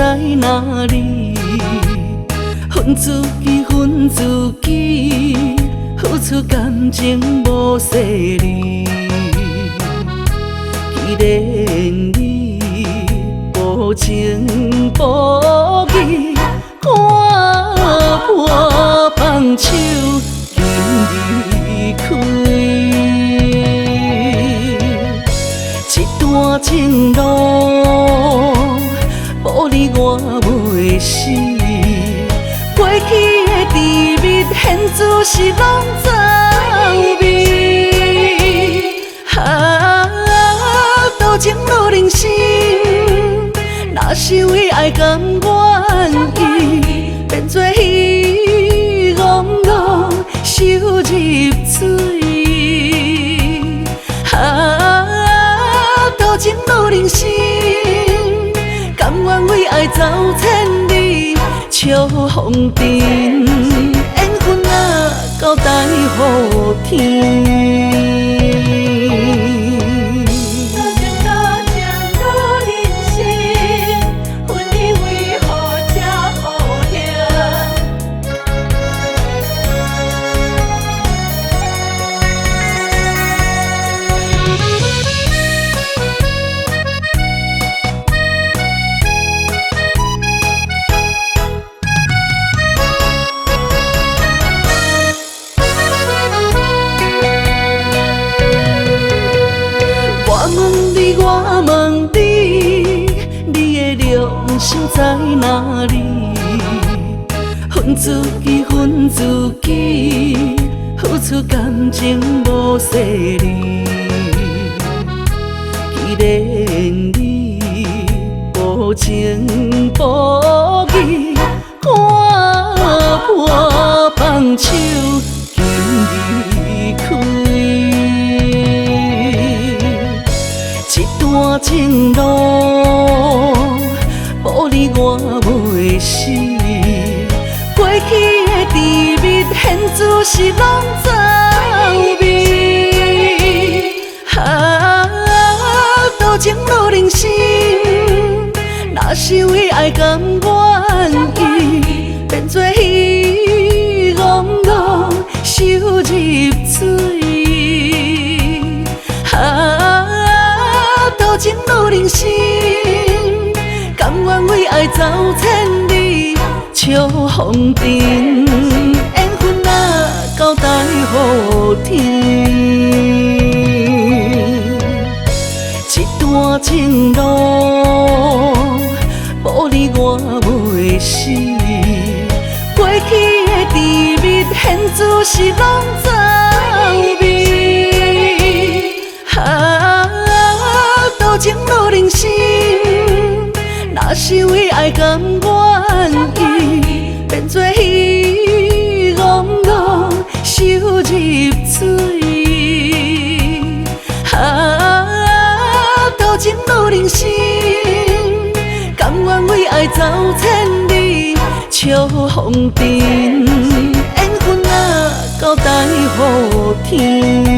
在哪里？分自己，分自己，付出感情无细腻。既然你无情无义，看破放手，今离开。一段情路，无你我袂死。过去的甜蜜，现自是拢走味。多情路人生，若是为爱甘愿意，变做鱼戆戆游入水。多情路人生，甘愿为爱走千里，笑风尘，缘分啊，交代予天。我问你，你的良心在哪里？分自己，分自己，付出感情无细腻。既然你无情无义，看破放手，今离开。一段情路，无你我袂死。过去的甜蜜，现自是拢走味。多情路人生，若是为爱甘愿意，变做鱼戆戆游入水。多情路人生，甘愿为爱走千里，笑风尘，缘分啊，交代予天。一段情路，无你我袂死。过去的甜蜜，现自是拢走味。多情路人生，若是为爱甘愿意，变做鱼戆戆游入水。多情路人生，甘愿为爱走千里，笑风尘，缘分啊，交代予天。